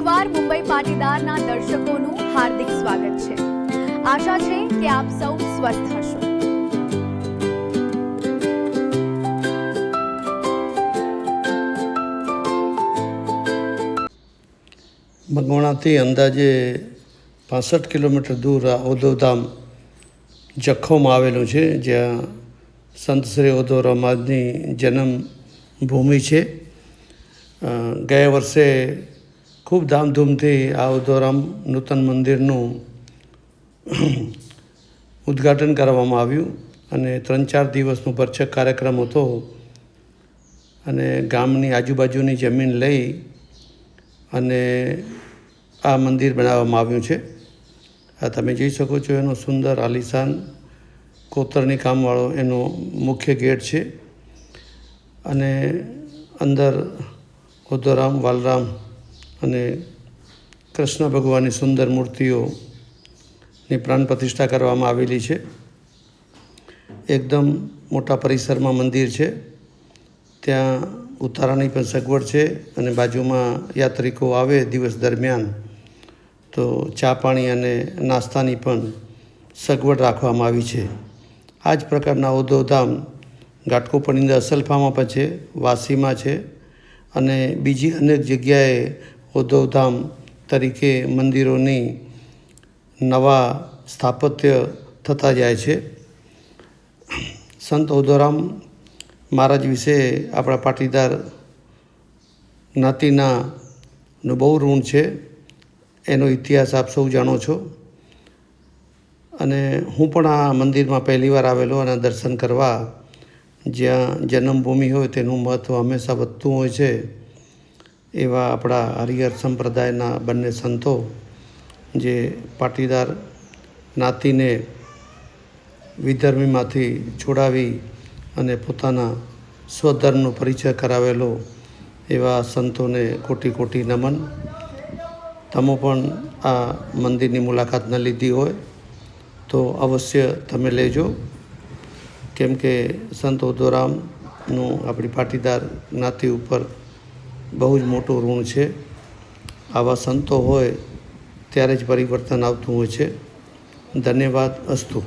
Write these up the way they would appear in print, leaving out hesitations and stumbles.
ફરીવાર મુંબઈ પાટીદારના દર્શકોનું હાર્દિક સ્વાગત છે। આશા છે કે આપ સૌ સ્વસ્થ હશો। બગવાણાથી અંદાજે 65 કિલોમીટર દૂર આ ઉદ્ધવધામ જખૌમાં આવેલું છે, જ્યાં સંત શ્રી ઉદ્ધવરામ મહારાજની જન્મભૂમિ છે। ગયા વર્ષે ખૂબ ધામધૂમથી આ ઉદ્ધવરામ નૂતન મંદિરનું ઉદ્ઘાટન કરવામાં આવ્યું અને 3-4 દિવસનો ભરચક કાર્યક્રમ હતો અને ગામની આજુબાજુની જમીન લઈ અને આ મંદિર બનાવવામાં આવ્યું છે। આ તમે જોઈ શકો છો, એનો સુંદર આલિશાન કોતરણી કામવાળો એનો મુખ્ય ગેટ છે અને અંદર ઉદ્ધવરામ, વાલરામ અને કૃષ્ણ ભગવાનની સુંદર મૂર્તિઓની પ્રાણ પ્રતિષ્ઠા કરવામાં આવેલી છે। એકદમ મોટા પરિસરમાં મંદિર છે, ત્યાં ઉતારાની પણ સગવડ છે અને બાજુમાં યાત્રિકો આવે દિવસ દરમિયાન તો ચા પાણી અને નાસ્તાની પણ સગવડ રાખવામાં આવી છે। આ જ પ્રકારના ઉદ્ધવધામ ઘાટકોપરની અસલફામાં પણ છે, વાસીમાં છે અને બીજી અનેક જગ્યાએ ઉદ્ધવધામ તરીકે મંદિરોની નવા સ્થાપત્ય થતા જાય છે। સંત ઉદ્ધવરામ મહારાજ વિશે આપણા પાટીદાર જ્ઞાતિનાનું બહુ ઋણ છે। એનો ઇતિહાસ આપ સૌ જાણો છો અને હું પણ આ મંદિરમાં પહેલીવાર આવેલો અને દર્શન કરવા। જ્યાં જન્મભૂમિ હોય તેનું મહત્ત્વ હંમેશા વધતું હોય છે। એવા આપણા હરિહર સંપ્રદાયના બંને સંતો જે પાટીદાર જ્ઞાતિને વિધર્મીમાંથી છોડાવી અને પોતાના સ્વધર્મનો પરિચય કરાવેલો, એવા સંતોને કોટી કોટી નમન। તમે પણ આ મંદિરની મુલાકાત ન લીધી હોય તો અવશ્ય તમે લેજો, કેમ કે સંત ઉદ્ધવરામનું આપણી પાટીદાર જ્ઞાતિ ઉપર બહુ જ મોટું ઋણ છે। આવા સંતો હોય ત્યારે જ પરિવર્તન આવતું હોય છે। ધન્યવાદ અસ્તુ।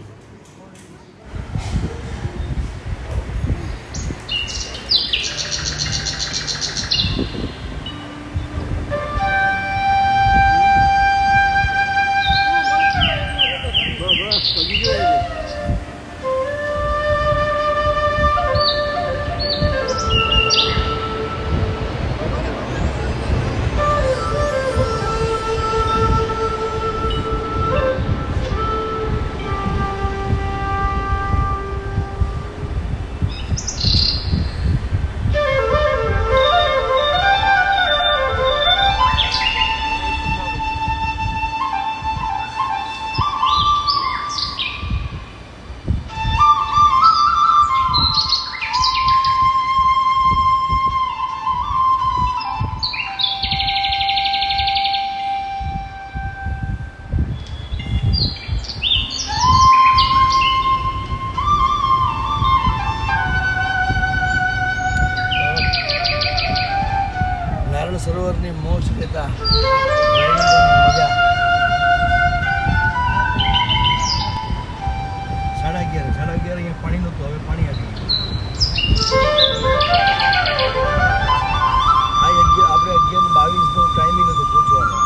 સરોવરની મોજ લેતા મજા। 11:30 અહીંયા પાણી નહોતું, હવે પાણી આવી ગયું। આપણે 11:22નો ટાઈમિંગ હતો પહોંચવાનો।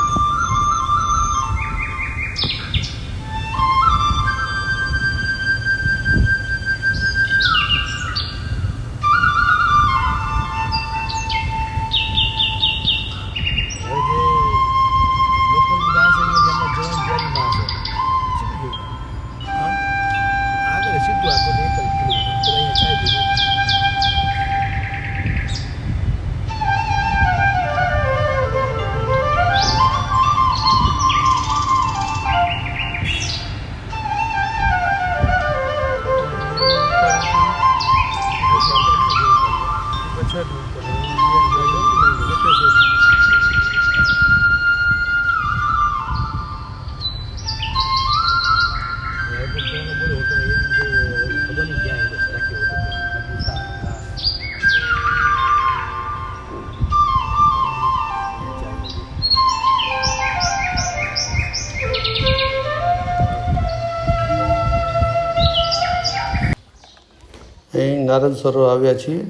અહીં નારદ સરોવર આવ્યા છીએ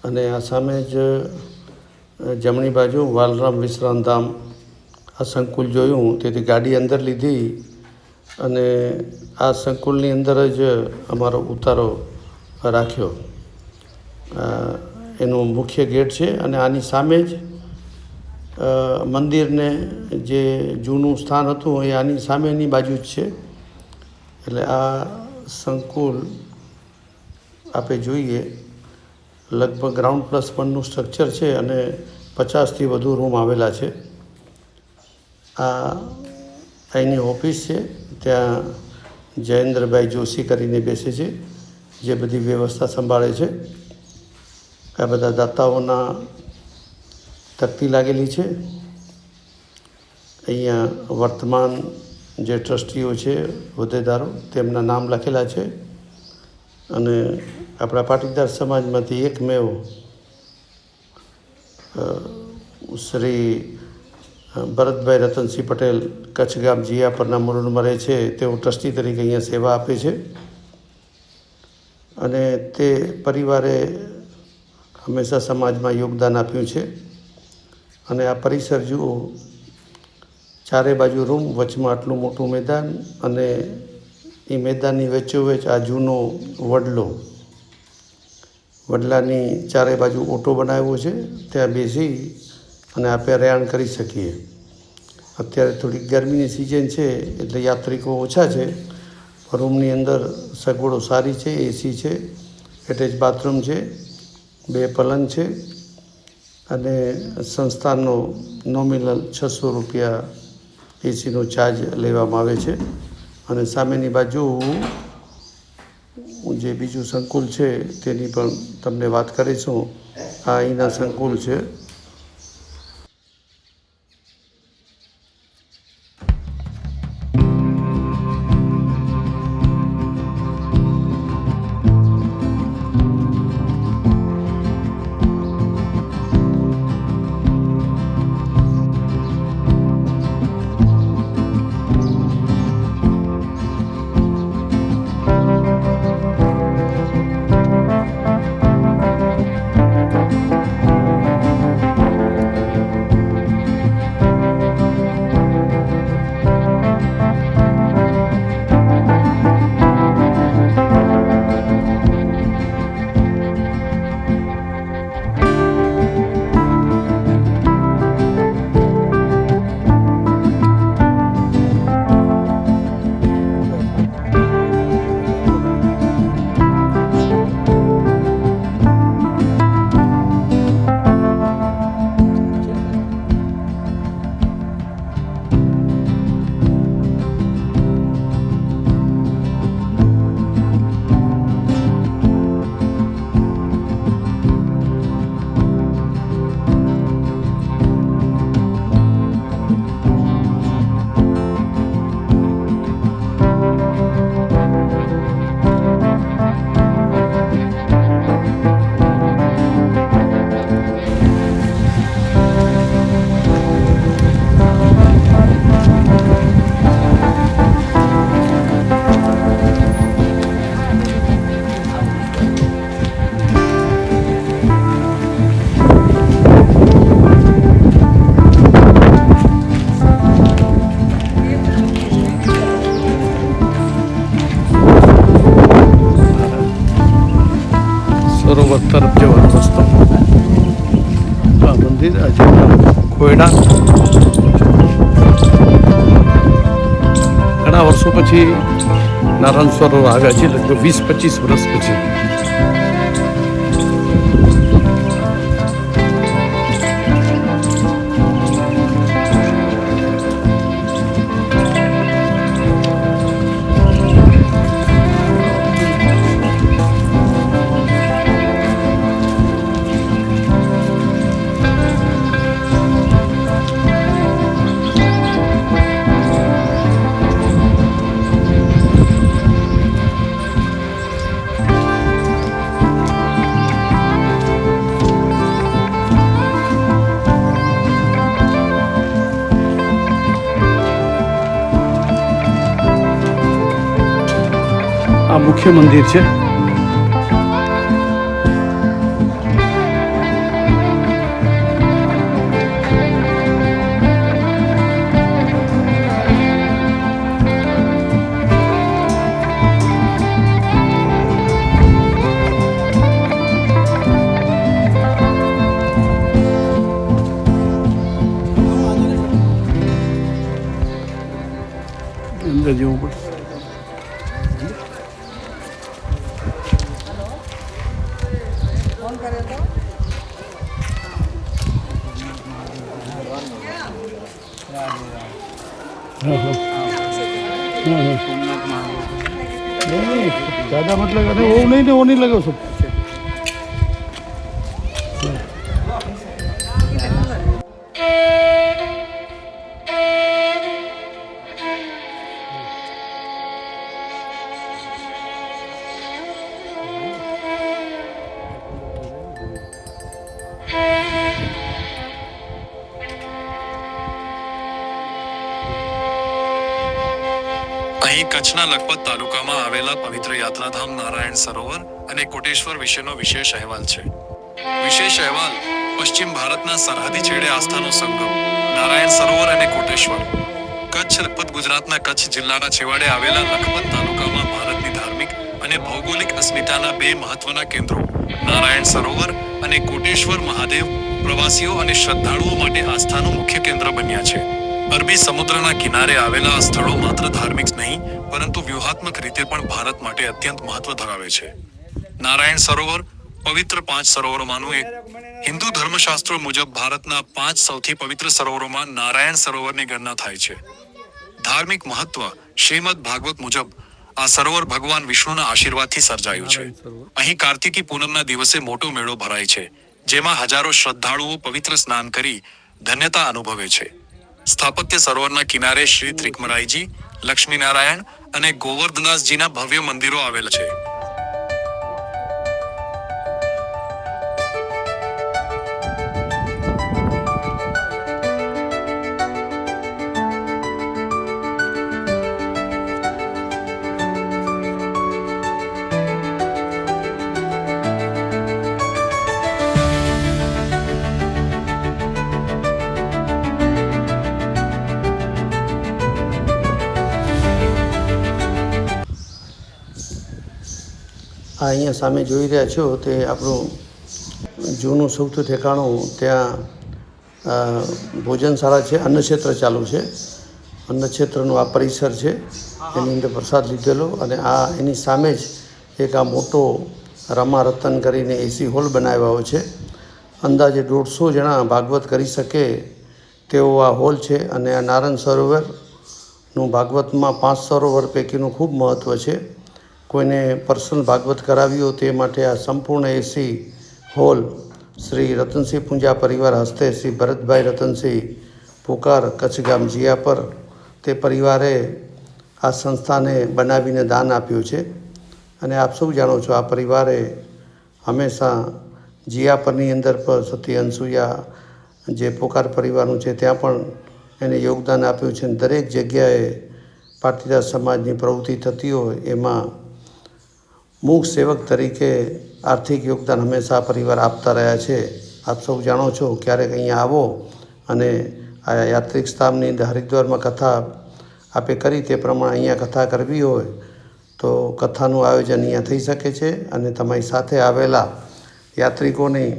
અને આ સામે જ જમણી બાજુ વાલરામ વિશ્રામધામ આ સંકુલ જોયું. તેથી ગાડી અંદર લીધી અને આ સંકુલની અંદર જ અમારો ઉતારો રાખ્યો. એનું મુખ્ય ગેટ છે અને આની સામે જ મંદિરને જે જૂનું સ્થાન હતું એ આની સામેની બાજુ જ છે. એટલે આ સંકુલ આપણે જોઈએ લગભગ ગ્રાઉન્ડ +1નું સ્ટ્રક્ચર છે અને 50થી વધુ રૂમ આવેલા છે. આ અહીંની ઓફિસ છે. ત્યાં જયેન્દ્રભાઈ જોશી કરીને બેસે છે જે બધી વ્યવસ્થા સંભાળે છે. આ બધા દાતાઓના તકતી લાગેલી છે. અહીંયા વર્તમાન જે ટ્રસ્ટીઓ છે હોદ્દેદારો તેમના નામ લખેલા છે અને આપણા પાટીદાર સમાજમાંથી એકમેવ શ્રી ભરતભાઈ રતનસિંહ પટેલ કચ્છ ગામ જીયાપરના મૂળમાં રહે છે. તેઓ ટ્રસ્ટી તરીકે અહીંયા સેવા આપે છે અને તે પરિવારે હંમેશા સમાજમાં યોગદાન આપ્યું છે. અને આ પરિસર જુઓ, ચારે બાજુ રૂમ, વચમાં આટલું મોટું મેદાન અને એ મેદાનની વચ્ચોવચ્ચ આ જૂનો વડલાની ચારે બાજુ ઓટો બનાવ્યો છે. ત્યાં બેસી અને આપણે પ્રયાણ કરી શકીએ. અત્યારે થોડી ગરમીની સિઝન છે એટલે યાત્રિકો ઓછા છે. રૂમની અંદર સગવડો સારી છે. એસી છે, એટેચ બાથરૂમ છે, 2 પલંગ છે અને સંસ્થાનો નોમિનલ 600 રૂપિયા એસીનો ચાર્જ લેવામાં આવે છે. અને સામેની બાજુ જે બીજું સંકુલ છે તેની પણ તમને વાત કરીશું. આ અહીંના સંકુલ છે. સરોવર તરફ જવાનો રસ્તો. આ મંદિર આજે ખોયડા ઘણા વર્ષો પછી નારાયણ સરોવર આવ્યા છે. લગભગ 20-25 વર્ષ પછી. આ મુખ્ય મંદિર છે આગળ જવું પડશે. ज़्यादा मतलब अरे वो नहीं वो नहीं लगा सब. અહીં કચ્છના લખપત તાલુકામાં આવેલા પવિત્ર યાત્રાધામ નારાયણ સરોવર અને કોટેશ્વર વિશેનો વિશેષ અહેવાલ છે. વિશેષ અહેવાલ: પશ્ચિમ ભારતના સરહદી છેડે આસ્થાનો સંગમ નારાયણ સરોવર અને કોટેશ્વર. કચ્છ લખપત ગુજરાતના કચ્છ જિલ્લાના છેવાડે આવેલા લખપત તાલુકામાં ભારતની ધાર્મિક અને ભૌગોલિક અસ્મિતાના બે મહત્વના કેન્દ્રો નારાયણ સરોવર અને કોટેશ્વર મહાદેવ પ્રવાસીઓ અને શ્રદ્ધાળુઓ માટે આસ્થાનું મુખ્ય કેન્દ્ર બન્યા છે. અરબી સમુદ્રના કિનારે આવેલા આ સ્થળો માત્ર ધાર્મિક નહીં પરંતુ વ્યૂહાત્મક રીતે પણ ભારત માટે અત્યંત મહત્વ ધરાવે છે. નારાયણ સરોવર પવિત્ર 5 સરોવરોમાંનું એક. હિન્દુ ધર્મશાસ્ત્રો મુજબ ભારતના 5 સૌથી પવિત્ર સરોવરોમાં નારાયણ સરોવરની ગણના થાય છે. ધાર્મિક મહત્વ: શ્રીમદ ભાગવત મુજબ આ સરોવર ભગવાન વિષ્ણુના આશીર્વાદથી સર્જાયું છે. અહીં કાર્તિકી પૂનમના દિવસે મોટો મેળો ભરાય છે, જેમાં હજારો શ્રદ્ધાળુઓ પવિત્ર સ્નાન કરી ધન્યતા અનુભવે છે. સ્થાપત્ય: સરોવરના કિનારે શ્રી ત્રિકમરાઈજી, લક્ષ્મીનારાયણ અને ગોવર્ધનદાસજીના ભવ્ય મંદિરો આવેલા છે. આ અહીંયા સામે જોઈ રહ્યા છો તે આપણું જૂનું સૌથી ઠેકાણું, ત્યાં ભોજનશાળા છે, અન્નક્ષેત્ર ચાલુ છે. અન્નક્ષેત્રનું આ પરિસર છે, એની અંદર પ્રસાદ લીધેલો. અને આ એની સામે જ એક આ મોટો રમા રતન કરીને એસી હોલ બનાવ્યો છે. અંદાજે 150 જણા ભાગવત કરી શકે તેવો આ હોલ છે. અને આ નારાયણ સરોવરનું ભાગવતમાં 5 સરોવર પૈકીનું ખૂબ મહત્ત્વ છે. કોઈને પર્સનલ ભાગવત કરાવ્યો તે માટે આ સંપૂર્ણ એસી હોલ શ્રી રતનસિંહ પૂંજા પરિવાર હસ્તે શ્રી ભરતભાઈ રતનસિંહ પોકાર કચ્છ ગામ જીયાપર તે પરિવારે આ સંસ્થાને બનાવીને દાન આપ્યું છે. અને આપ સૌ જાણો છો આ પરિવારે હંમેશા જીયાપરની અંદર પણ સતી અનસુયા જે પોકાર પરિવારનું છે ત્યાં પણ એને યોગદાન આપ્યું છે. દરેક જગ્યાએ પાટીદાર સમાજની પ્રવૃત્તિ થતી હોય એમાં મૂક સેવક તરીકે આર્થિક યોગદાન હંમેશા પરિવાર આપતા રહ્યા છે. આપ સૌ જાણો છો, ક્યારેક અહીંયા આવો અને આ યાત્રિક સ્થાનની અંદર હરિદ્વારમાં કથા આપે કરી તે પ્રમાણે અહીંયા કથા કરવી હોય તો કથાનું આયોજન અહીંયા થઈ શકે છે. અને તમારી સાથે આવેલા યાત્રિકોની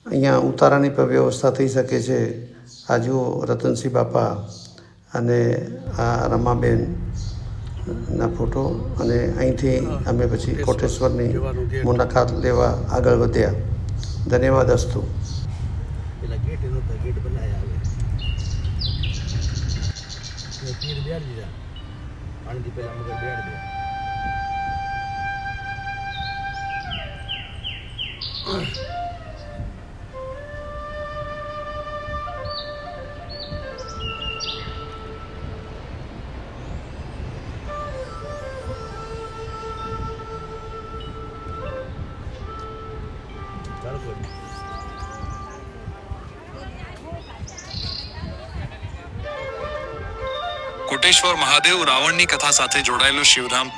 અહીંયા ઉતારાની પણ વ્યવસ્થા થઈ શકે છે. આ જુઓ રતનસિંહ બાપા અને આ રમાબેન ના ફોટો. અને અહીંથી અમે પછી કોટેશ્વરની મુલાકાત લેવા આગળ વધ્યા. ધન્યવાદ અસ્તુ. પેલા ગેટ નહોતા, ગેટ બનાવ્યા હવે. તીર બેડ દીધા પાણીથી પહેલા મગર બેડ દે. કોટેશ્વર મહાદેવ રાવણની કથા સાથે જોડાયેલું શિવધામ.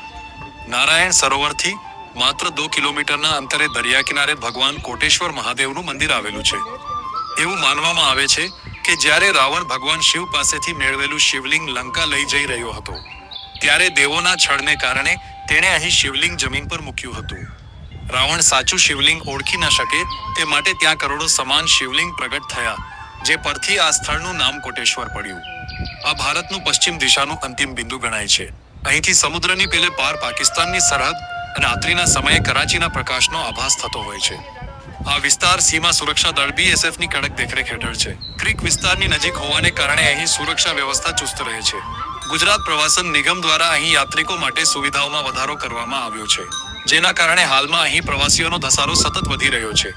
નારાયણ સરોવરથી માત્ર 2 કિલોમીટરના અંતરે દરિયા કિનારે ભગવાન કોટેશ્વર મહાદેવનું મંદિર આવેલું છે. એવું માનવામાં આવે છે કે જ્યારે રાવણ ભગવાન શિવ પાસેથી મેળવેલું શિવલિંગ લંકા લઈ જઈ રહ્યો હતો ત્યારે દેવોના છળને કારણે તેણે અહીં શિવલિંગ જમીન પર મૂક્યું હતું. રાવણ સાચું શિવલિંગ ઓળખી ન શકે તે માટે ત્યાં કરોડો સમાન શિવલિંગ પ્રગટ થયા, જે પરથી આ સ્થળનું નામ કોટેશ્વર પડ્યું. આ ભારતનું પશ્ચિમ દિશાનું અંતિમ બિંદુ ગણાય છે. અહીંથી સમુદ્રની પેલે પાર પાકિસ્તાનની સરહદ અને રાત્રિના સમયે કરાચીના પ્રકાશનો આભાસ થતો હોય છે. આ વિસ્તાર સીમા સુરક્ષા દળ BSFની કડક દેખરેખ હેઠળ છે. ક્રીક વિસ્તારની નજીક હોવાને કારણે અહીં સુરક્ષા વ્યવસ્થા ચુસ્ત રહે છે. ગુજરાત પ્રવાસન નિગમ દ્વારા અહીં યાત્રિકો માટે સુવિધાઓમાં વધારો કરવામાં આવ્યો છે, જેના કારણે હાલમાં અહીં પ્રવાસીઓનો ધસારો સતત વધી રહ્યો છે.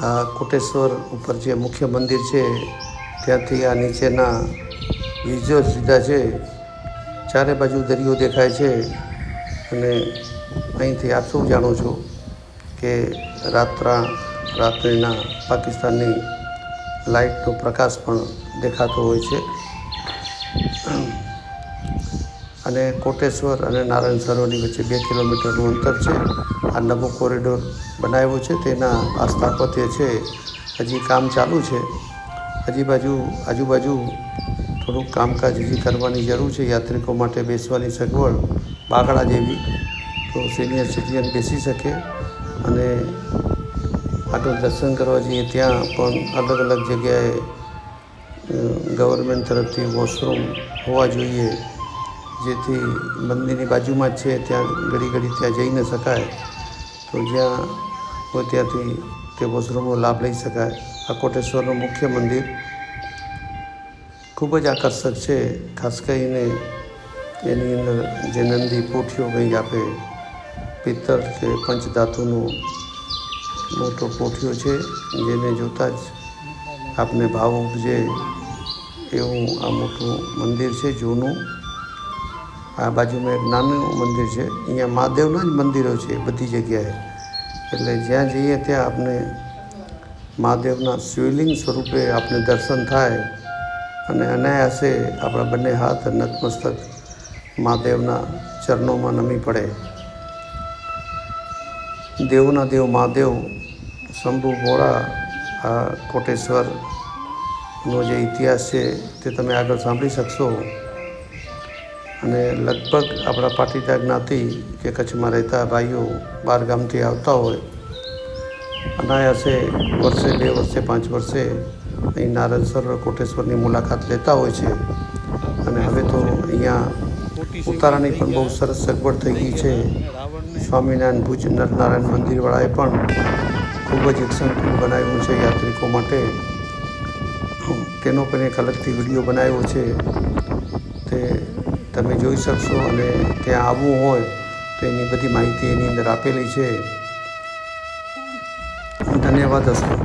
આ કોટેશ્વર ઉપર જે મુખ્ય મંદિર છે ત્યાંથી આ નીચેના વિઝ્યુઅલ્સ લીધા છે. ચારે બાજુ દરિયો દેખાય છે અને અહીંથી આપ સૌ જાણો છો કે રાત્રિના પાકિસ્તાનની લાઇટનો પ્રકાશ પણ દેખાતો હોય છે. અને કોટેશ્વર અને નારાયણ સરોવરની વચ્ચે 2 કિલોમીટરનું અંતર છે. આ નવો કોરિડોર બનાવ્યો છે, તેના આ સ્થાપત્ય છે હજી કામ ચાલુ છે. આજુબાજુ થોડુંક કામકાજ હજી કરવાની જરૂર છે. યાત્રિકો માટે બેસવાની સગવડ બાગડા જેવી, તો સિનિયર સિટીઝન બેસી શકે અને આગળ દર્શન કરવા જઈએ ત્યાં પણ અલગ અલગ જગ્યાએ ગવર્મેન્ટ તરફથી વોશરૂમ હોવા જોઈએ, જેથી મંદિરની બાજુમાં જ છે, ત્યાં ઘડી ત્યાં જઈ ન શકાય, તો જ્યાં હોય ત્યાંથી તે વોશરૂમનો લાભ લઈ શકાય. આ કોટેશ્વરનું મુખ્ય મંદિર ખૂબ જ આકર્ષક છે. ખાસ કરીને એની અંદર જે નંદી પોઠીઓ કંઈક આપે, પિત્તળ કે પંચધાતુનો મોટો પોઠીઓ છે, જેને જોતાં જ આપને ભાવ ઉપજે એવું આ મોટું મંદિર છે, જૂનું. આ બાજુમાં એક નાનું મંદિર છે. અહીંયા મહાદેવના જ મંદિરો છે બધી જગ્યાએ, એટલે જ્યાં જઈએ ત્યાં આપણે મહાદેવના શિવલિંગ સ્વરૂપે આપણે દર્શન થાય અને અનાયાસે આપણા બંને હાથ નતમસ્તક મહાદેવના ચરણોમાં નમી પડે. દેવના દેવ મહાદેવ શંભુ ભોળા આ કોટેશ્વરનો જે ઇતિહાસ છે તે તમે આગળ સાંભળી શકશો. અને લગભગ આપણા પાટીદાર જ્ઞાતિ કે કચ્છમાં રહેતા ભાઈઓ બહાર ગામથી આવતા હોય, અનાયાસે વર્ષે 2 વર્ષે 5 વર્ષે અહીં નારાયણ સરોવર કોટેશ્વરની મુલાકાત લેતા હોય છે. અને હવે તો અહીંયા ઉતારાની પણ બહુ સરસ સગવડ થઈ ગઈ છે. સ્વામિનારાયણ ભુજ નરનારાયણ મંદિરવાળાએ પણ ખૂબ જ એક સંકુલ બનાવ્યું છે યાત્રિકો માટે. તેનો પણ એક અલગથી વિડીયો બનાવ્યો છે, તે તમે જોઈ શકશો. અને ત્યાં આવવું હોય તો એની બધી માહિતી એની અંદર આપેલી છે. ધન્યવાદ અસ્તુ.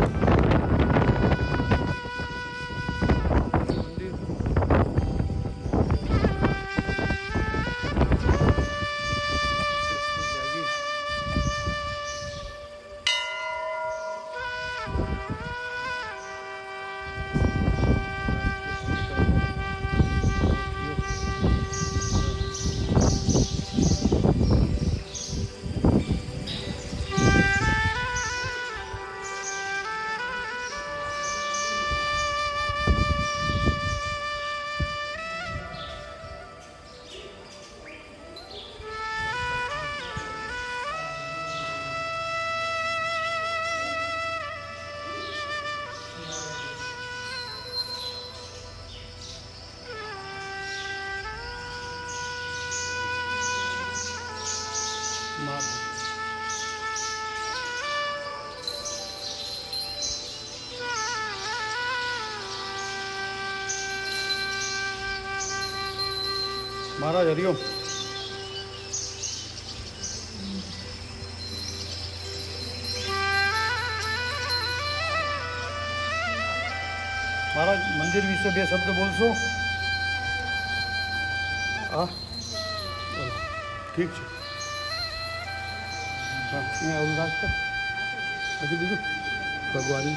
મહારાજ હરિઓમ. મંદિર વિશે 2 શબ્દ બોલશો? હા, બોલો. ઠીક છે. હા, મેં ઓલું રાખતો હજી બીજું ભગવાન.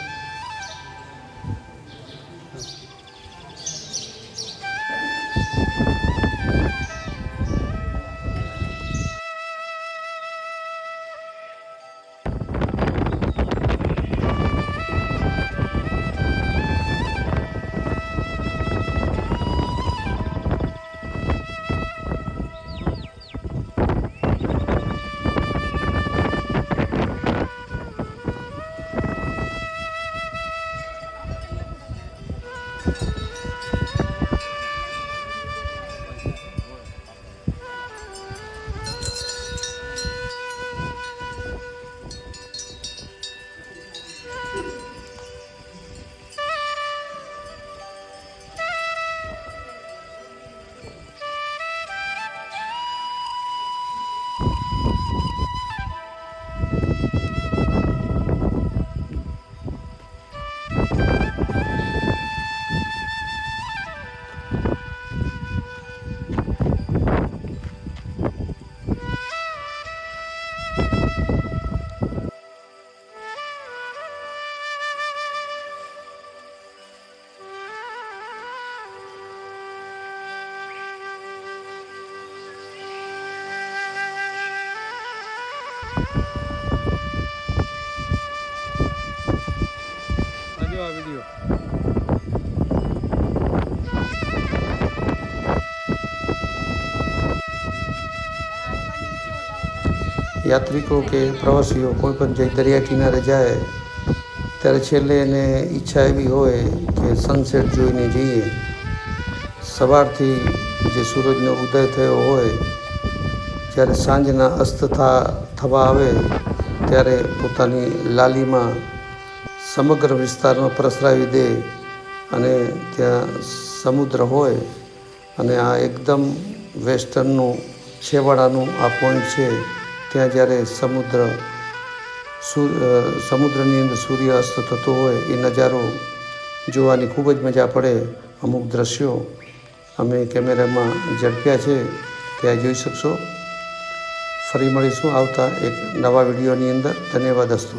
આ વિડીયો યાત્રિકો કે પ્રવાસીઓ કોઈ પણ જે દરિયા કિનારે જાય ત્યારે છેલ્લે એને ઈચ્છા એવી હોય કે સનસેટ જોઈને જઈએ. સવારથી જે સૂરજનો ઉદય થયો હોય જ્યારે સાંજના અસ્ત થવા આવે ત્યારે પોતાની લાલીમાં સમગ્ર વિસ્તારમાં પ્રસરાવી દે અને ત્યાં સમુદ્ર હોય અને આ એકદમ વેસ્ટર્નનું છેવાડાનું આ પોઈન્ટ છે. ત્યાં જ્યારે સમુદ્રની અંદર સૂર્ય અસ્ત થતો હોય એ નજારો જોવાની ખૂબ જ મજા પડે. અમુક દ્રશ્યો અમે કેમેરામાં ઝડપ્યા છે, ત્યાં જોઈ શકશો. ફરી મળીશું આવતા એક નવા વિડીયોની અંદર. ધન્યવાદ અસ્તુ.